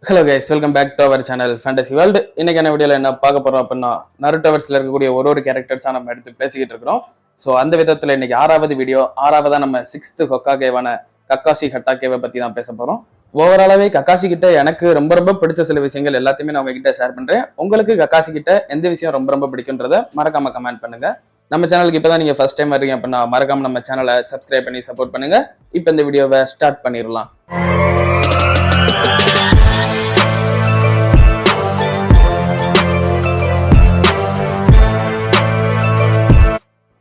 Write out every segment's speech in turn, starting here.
Hello guys, welcome back to our channel fantasy world. இன்னைக்கு என்ன வீடியோவில் என்ன பார்க்க போறோம் அப்படின்னா, நருட்டோவர்ஸ்ல இருக்கக்கூடிய ஒரு கேரக்டர்ஸா நம்ம எடுத்து பேசிக்கிட்டு இருக்கிறோம். ஸோ அந்த விதத்தில் இன்னைக்கு ஆறாவது வீடியோ, ஆறாவதா நம்ம 6th ஹொக்காகேவான கக்காஷி ஹட்டாகேவை பத்தி தான் பேச போறோம். ஓவராலாவே கக்காஷி கிட்ட எனக்கு ரொம்ப ரொம்ப பிடிச்ச சில விஷயங்கள் எல்லாத்தையுமே நான் உங்ககிட்ட ஷேர் பண்றேன். உங்களுக்கு கக்காஷி கிட்ட எந்த விஷயம் ரொம்ப ரொம்ப பிடிக்குன்றத மறக்காம கமெண்ட் பண்ணுங்க. நம்ம சேனலுக்கு இப்பதான் நீங்க ஃபர்ஸ்ட் டைம் வரீங்க அப்படின்னா மறக்காம நம்ம சேனலை சப்ஸ்கிரைப் பண்ணி சப்போர்ட் பண்ணுங்க. இப்போ இந்த வீடியோவை ஸ்டார்ட் பண்ணிடலாம்.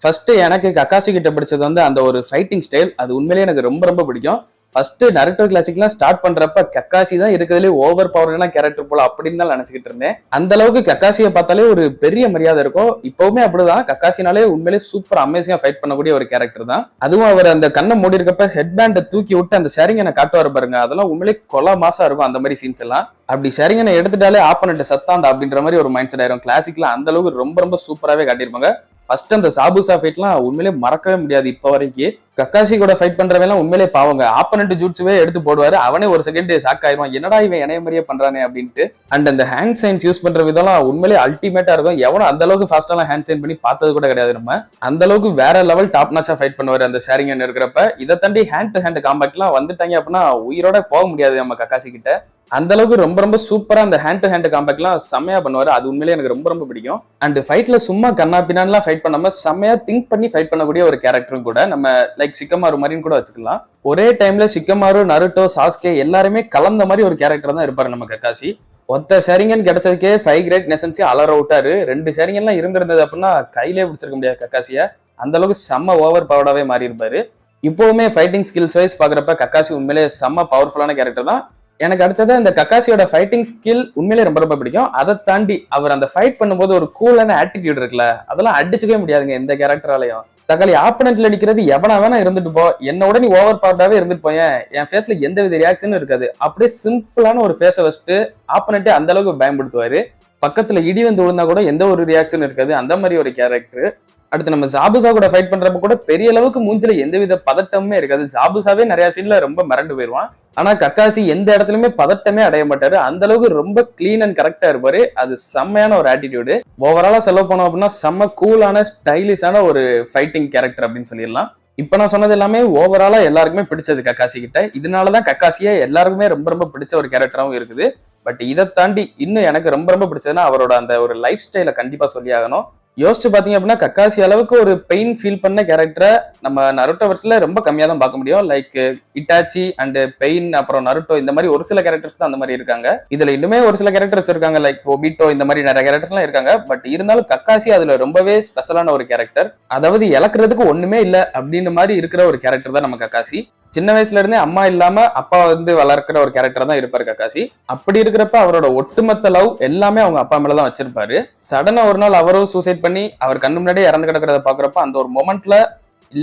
ஃபர்ஸ்ட் எனக்கு கக்காஷி கிட்ட பிடிச்சது வந்து அந்த ஒரு ஃபைட்டிங் ஸ்டைல். அது உண்மையிலேயே எனக்கு ரொம்ப ரொம்ப பிடிக்கும். ஃபர்ஸ்ட் நருட்டோ கிளாசிக்லாம் ஸ்டார்ட் பண்றப்ப கக்காஷி தான் இருக்கிறதுலே ஓவர் பவரான கேரக்டர் போல அப்படின்னு தான் நினைச்சுக்கிட்டு இருந்தேன். அந்த அளவுக்கு கக்காஷியை பார்த்தாலே ஒரு பெரிய மரியாதை இருக்கும். இப்பவுமே அப்படிதான். கக்காஷினாலே உண்மையிலேயே சூப்பர் அமேசிங்கா ஃபைட் பண்ணக்கூடிய ஒரு கேரக்டர் தான். அதுவும் அவர் அந்த கண்ணை மூடி இருக்கப்ப ஹெட் பேண்டை தூக்கி விட்டு அந்த ஷேரிங்கனை காட்டுவார் பாருங்க, அதெல்லாம் உண்மையிலேயே கொலை மாசா இருக்கும். அந்த மாதிரி சீன்ஸ் எல்லாம் அப்படி ஷேரிங்கனை எடுத்துட்டாலே ஆப்பனண்ட் சத்தாண்டா அப்படின்ற மாதிரி ஒரு மைண்ட் செட் ஆயிரும். கிளாசிக்ல அந்த அளவுக்கு ரொம்ப ரொம்ப சூப்பராகவே காட்டியிருப்பாங்க. ஃபர்ஸ்ட் அந்த சாபுசா ஃபைட்லாம் உண்மையிலே மறக்கவே முடியாது. இப்ப வரைக்கும் கக்காஷி கூட ஃபைட் பண்றவெல்லாம் உண்மையிலே பாவங்க. ஆப்பனண்ட் ஜூட்ஸுவே எடுத்து போடுவாரு. அவனே ஒரு செகண்ட் ஷாக் ஆயிடுவான், என்னடா இவன் இணைய மாதிரியே பண்றானே அப்படின்ட்டு. அண்ட் அந்த ஹேண்ட் சைன்ஸ் யூஸ் பண்ற விதம்லாம் உண்மையிலே அல்டிமேட்டா இருக்கும். எவனும் அந்த அளவுக்கு ஃபாஸ்டாலாம் ஹேண்ட் சைன் பண்ணி பார்த்தது கூட கிடையாது. நம்ம அந்த அளவுக்கு வேற லெவல் டாப் நாச்சா ஃபைட் பண்ணுவாரு அந்த ஷேரிங்கன் இருக்கிறப்ப. இதை தாண்டி ஹேண்ட் டு ஹேண்ட் காம்பாக்ட்லாம் வந்துட்டாங்க அப்படின்னா உயிரோட போக முடியாது நம்ம கக்காஷி கிட்ட. அந்த அளவுக்கு ரொம்ப ரொம்ப சூப்பரா அந்த ஹேண்ட் டு ஹேண்ட் காம்பேக்ட்லாம் செம்மையா பண்ணுவாரு. அது உண்மையிலேயே எனக்கு ரொம்ப ரொம்ப பிடிக்கும். அண்ட் ஃபைட்ல சும்மா கண்ணா பின்னான்லாம் ஃபைட் பண்ணாம செம்மையா திங்க் பண்ணி ஃபைட் பண்ணக்கூடிய ஒரு கேரக்டரும் கூட. நம்ம லைக் சிக்கமாரு மாதிரின்னு கூட வச்சுக்கலாம். ஒரே டைம்ல சிக்கமாரு, நருட்டோ, சாஸ்கே எல்லாருமே கலந்த மாதிரி ஒரு கேரக்டர் தான் இருப்பாரு நம்ம கக்காஷி. ஒத்த ஷேரிங்கன் கிடைச்சதுக்கே 5 கிரேட் நெசன்ஸே அலற விட்டாரு. 2 ஷேரிங்கன்லாம் இருந்திருந்தது அப்படின்னா கையிலே பிடிச்சிருக்க முடியாது கக்காஷிய. அந்த அளவுக்கு செம்ம ஓவர் பவர்டாவே மாறி இருப்பாரு. இப்பவுமே ஃபைட்டிங் ஸ்கில்ஸ் வைஸ் பாக்குறப்ப கக்காஷி உண்மையிலேயே செம்ம பவர்ஃபுல்லான கேரக்டர் தான். எனக்கு அடுத்தது இந்த கக்காஷியோட ஃபைட்டிங் ஸ்கில் உண்மையிலே ரொம்ப ரொம்ப பிடிக்கும். அதை தாண்டி அவர் அந்த ஃபைட் பண்ணும்போது ஒரு கூலான ஆட்டிடியூட் இருக்குல்ல, அதெல்லாம் அடிச்சுக்கவே முடியாதுங்க எந்த கேரக்டராலையும். தக்காளி ஆப்பனண்ட்ல நிக்கிறது எவனா வேணா இருந்துட்டு போ, என்னோட நீ ஓவர் பவர்டாவே இருந்துட்டு போயேன், என் ஃபேஸ்ல எந்த வித ரியாக்ஷனும் இருக்காது. அப்படியே சிம்பிளான ஒரு ஃபேஸை வச்சுட்டு ஆப்பனண்ட்டே அந்த அளவுக்கு பயன்படுத்துவாரு. பக்கத்துல இடி வந்து விழுந்தா கூட எந்த ஒரு ரியாக்ஷனும் இருக்காது. அந்த மாதிரி ஒரு கேரக்டர். அடுத்து நம்ம ஜாபுசா கூட ஃபைட் பண்றப்ப கூட பெரிய அளவுக்கு மூஞ்சில எந்தவித பதட்டமே இருக்காது. ஜாபுசாவே நிறைய சீன்ல ரொம்ப மிரண்டு போயிருவான். ஆனா கக்காஷி எந்த இடத்துலயுமே பதட்டமே அடைய மாட்டாரு. அந்த அளவுக்கு ரொம்ப கிளீன் அண்ட் கரெக்டா இருப்பாரு. அது செம்மையான ஒரு ஆட்டிடியூடு. ஓவராலா செலவு பண்ணோம் அப்படின்னா செம்ம கூலான ஸ்டைலிஷான ஒரு ஃபைட்டிங் கேரக்டர் அப்படின்னு சொல்லிடலாம். இப்ப நான் சொன்னது எல்லாமே ஓவராலா எல்லாருக்குமே பிடிச்சது கக்காஷி கிட்ட. இதனாலதான் கக்காஷியே எல்லாருக்குமே ரொம்ப ரொம்ப பிடிச்ச ஒரு கேரக்டராகவும் இருக்குது. பட் இதை தாண்டி இன்னும் எனக்கு ரொம்ப ரொம்ப பிடிச்சதுன்னா அவரோட அந்த ஒரு லைஃப் ஸ்டைலை கண்டிப்பா சொல்லி ஆகணும். யோசிச்சு பாத்தீங்க அப்படின்னா கக்காஷி அளவுக்கு ஒரு பெயின் ஃபீல் பண்ண கேரக்டரை நம்ம நருட்டோவர்ஸ்ல ரொம்ப கம்மியா தான் பார்க்க முடியும். லைக் இட்டாச்சி அண்ட் பெயின், அப்புறம் நருட்டோ, இந்த மாதிரி ஒரு சில கேரக்டர்ஸ் தான் அந்த மாதிரி இருக்காங்க. இதுல இன்னுமே ஒரு சில கேரக்டர்ஸ் இருக்காங்க, லைக் ஒபிட்டோ, இந்த மாதிரி நிறைய கேரக்டர்ஸ் எல்லாம் இருக்காங்க. பட் இருந்தாலும் கக்காஷி அதுல ரொம்பவே ஸ்பெஷலான ஒரு கேரக்டர். அதாவது இழக்கிறதுக்கு ஒண்ணுமே இல்லை அப்படின்னு மாதிரி இருக்கிற ஒரு கேரக்டர் தான் நம்ம கக்காஷி. சின்ன வயசுல இருந்தே அம்மா இல்லாம அப்பா வந்து வளர்க்கிற ஒரு கேரக்டர் தான் இருப்பாரு கக்காஷி. அப்படி இருக்கிறப்ப அவரோட ஒட்டுமொத்த லவ் எல்லாமே அவங்க அப்பா மேலதான் வச்சிருப்பாரு. சடனா ஒரு நாள் அவரும் சூசைட் பண்ணி அவர் கண்ணு முன்னாடியே இறந்து கிடக்கிறத பாக்குறப்ப அந்த ஒரு மொமெண்ட்ல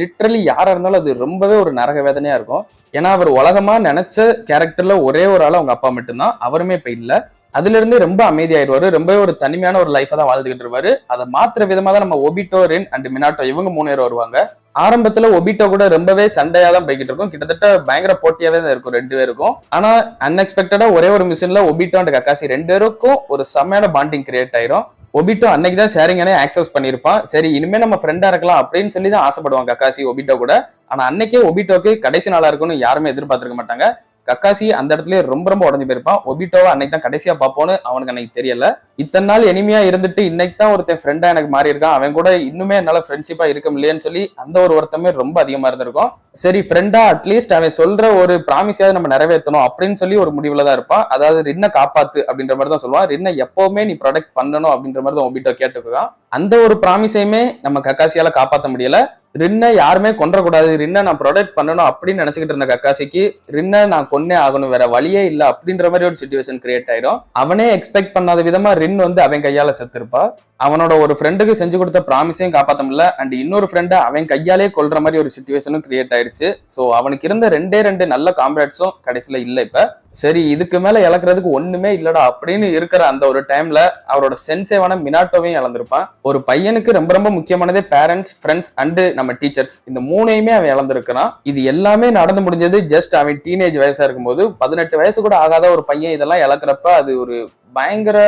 லிட்டரலி யாரா இருந்தாலும் அது ரொம்பவே ஒரு நரக வேதனையா இருக்கும். ஏன்னா அவர் உலகமா நினைச்ச கேரக்டர்ல ஒரே ஒரு ஆள் அவங்க அப்பா மட்டும்தான். அவருமே இப்ப இல்ல. அதுல இருந்து ரொம்ப அமைதியாயிடுவாரு. ரொம்பவே ஒரு தனிமையான ஒரு லைஃபை தான் வாழ்ந்துகிட்டு இருப்பாரு. அதை மாத்திர விதமா தான் நம்ம ஒபிட்டோ, ரின் அண்ட் மினாட்டோ இவங்க 3 பேர் வருவாங்க. ஆரம்பத்துல ஒபிட்டோ கூட ரொம்பவே சண்டையா தான் போய்கிட்டு இருக்கும். கிட்டத்தட்ட பயங்கர போட்டியாவே தான் இருக்கும் 2 பேருக்கும். ஆனா அன்எக்ஸ்பெக்டடா ஒரே ஒரு மிஷன்ல ஒபிட்டோ அண்ட் கக்காஷி 2 பேருக்கும் ஒரு செம்மையான பாண்டிங் கிரியேட் ஆயிரும். ஒபிட்டோ அன்னைக்கு தான் ஷேரிங்கனே ஆக்சஸ் பண்ணிருப்பான். சரி இனிமே நம்ம ஃப்ரெண்டா இருக்கலாம் அப்படின்னு சொல்லி தான் ஆசைப்படுவான் கக்காஷி ஒபிட்டோ கூட. ஆனா அன்னைக்கே ஒபிட்டோக்கு கடைசி நாளா இருக்கும்னு யாருமே எதிர்பார்த்திருக்க மாட்டாங்க. கக்காஷி அந்த இடத்துல ரொம்ப ரொம்ப உடஞ்சு போயிருப்பான். ஒபிட்டோவை அன்னைக்கு தான் கடைசியா பார்ப்போன்னு அவனுக்கு அன்னைக்கு தெரியல. இத்தனை நாள் எனிமையா இருந்துட்டு இன்னைக்கு தான் ஒருத்தன் ஃப்ரெண்டா எனக்கு மாறி இருக்கான், அவன் கூட இன்னுமே என்னால ஃப்ரெண்ட்ஷிப்பா இருக்க முடியலன்னு சொல்லி அந்த ஒரு வருத்தமே ரொம்ப அதிகமா இருந்திருக்கும். சரி ஃப்ரெண்டா அட்லீஸ்ட் அவன் சொல்ற ஒரு ப்ராமிஸாவது நம்ம நிறைவேற்றணும் அப்படின்னு சொல்லி ஒரு முடிவுல தான் இருப்பான். அதாவது ரின்னை காப்பாத்து அப்படின்ற மாதிரி தான் சொல்லுவான். ரின்னை எப்பவுமே நீ ப்ரொடெக்ட் பண்ணணும் அப்படின்ற மாதிரி தான் ஒபிட்டோ கேட்டுருக்கான். அந்த ஒரு ப்ராமிஸையுமே நம்ம கக்காஷியால காப்பாற்ற முடியல. ரின்னை யாருமே கொன்றக்கூடாது, ரின்னை நான் ப்ரொடெக்ட் பண்ணணும் அப்படின்னு நினைச்சுக்கிட்டு இருந்த கக்காஷிக்கு ரின்னை நான் கொன்னே ஆகணும், வேற வழியே இல்லை அப்படின்ற மாதிரி ஒரு சிச்சுவேஷன் கிரியேட் ஆயிடும். அவனே எக்ஸ்பெக்ட் பண்ணாத விதமா ரின் வந்து அவன் கையால செத்துருப்பா. அவனோட ஒரு ஃப்ரெண்டுக்கு செஞ்சு கொடுத்த ப்ராமிஸையும் காப்பாற்ற முடியல. அண்ட் இன்னொரு ஃப்ரெண்டை அவன் கையாலே கொல்ற மாதிரி ஒரு சுச்சுவேஷனும் கிரியேட் ஆயிடுச்சு. ஸோ அவனுக்கு இருந்த ரெண்டு நல்ல காம்ரேட்ஸும் கடைசியில இல்லை. இப்ப சரி இதுக்கு மேல இழக்கிறதுக்கு ஒண்ணுமே இல்லடா அப்படின்னு இருக்கிற அந்த ஒரு டைம்ல அவரோட சென்சேவான மினாட்டோவையும் இழந்திருப்பான். ஒரு பையனுக்கு ரொம்ப முக்கியமானதே பேரண்ட்ஸ், ஃப்ரெண்ட்ஸ் அண்ட் நம்ம டீச்சர்ஸ், இந்த மூணையுமே அவன் இழந்திருக்கிறான். இது எல்லாமே நடந்து முடிஞ்சது ஜஸ்ட் அவன் டீனேஜ் வயசா இருக்கும்போது. 18 வயசு கூட ஆகாத ஒரு பையன் இதெல்லாம் இழக்கிறப்ப அது ஒரு பயங்கர,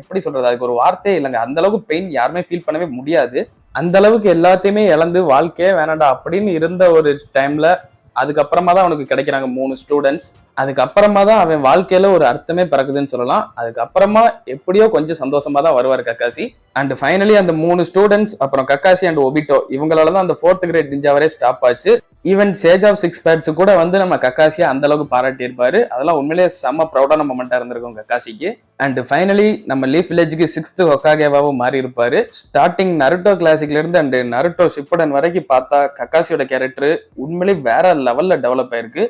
எப்படி சொல்றது, அதுக்கு ஒரு வார்த்தையே இல்லைங்க. அந்த அளவுக்கு பெயின் யாருமே ஃபீல் பண்ணவே முடியாது. அந்த அளவுக்கு எல்லாத்தையுமே இழந்து வாழ்க்கையே வேணாண்டா அப்படின்னு இருந்த ஒரு டைம்ல அதுக்கப்புறமா தான் அவனுக்கு கிடைக்கிறாங்க 3 ஸ்டூடெண்ட்ஸ். அதுக்கப்புறமா தான் அவன் வாழ்க்கையில ஒரு அர்த்தமே பிறக்குதுன்னு சொல்லலாம். அதுக்கப்புறமா எப்படியோ கொஞ்சம் சந்தோஷமா தான் வருவார் கக்காசி. அண்ட் ஃபைனலி அந்த 3 ஸ்டூடெண்ட்ஸ் அப்புறம் கக்காசி அண்ட் ஒபிட்டோ இவங்களால தான் அந்த 4th கிரேட் நிஞ்சாவரே ஸ்டாப் ஆச்சு. ஈவன் சேஜ் ஆஃப் 6 பேட்ஸ் கூட வந்து நம்ம கக்காசியை அந்த அளவுக்கு பாராட்டி இருப்பாரு. அதெல்லாம் உண்மையிலேயே செம்ம ப்ரௌடான மொமெண்டா இருந்திருக்கும் கக்காசிக்கு. அண்ட் ஃபைனலி நம்ம லீஃப் வில்லேஜுக்கு 6th ஹொக்காகேவாவும் மாறி இருப்பாரு. ஸ்டார்டிங் நருட்டோ கிளாசிக்ல இருந்து அண்ட் நருட்டோ ஷிப்புடன் வரைக்கும் பார்த்தா கக்காசியோட கேரக்டர் உண்மையிலேயே வேற லெவல்ல டெவலப் ஆயிருக்கு.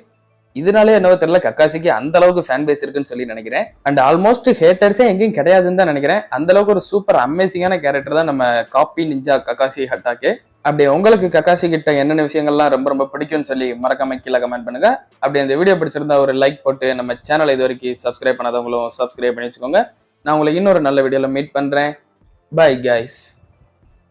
இதனாலே என்னவோ தெரியல கக்காசிக்கு அந்த அளவுக்கு ஃபேன் பேஸ் இருக்குன்னு சொல்லி நினைக்கிறேன். அண்ட் ஆல்மோஸ்ட் ஹேட்டர்ஸே எங்கேயும் கிடையாதுன்னு தான் நினைக்கிறேன். அந்த அளவுக்கு ஒரு சூப்பர் அமேசிங்கான கேரக்டர் தான் நம்ம காப்பி நிஞ்சா கக்காசி ஹட்டாக்கே. அப்படி உங்களுக்கு கக்காசி கிட்ட என்னென்ன விஷயங்கள்லாம் ரொம்ப பிடிக்கும்னு சொல்லி மறக்காம கீழே கமெண்ட் பண்ணுங்க. அப்படி அந்த வீடியோ பிடிச்சிருந்தா ஒரு லைக் போட்டு நம்ம சேனலை இது வரைக்கும் சப்ஸ்கிரைப் பண்ணாதவங்களும் சப்ஸ்கிரைப் பண்ணி வச்சுக்கோங்க. நான் உங்களை இன்னொரு நல்ல வீடியோல மீட் பண்றேன். Bye guys.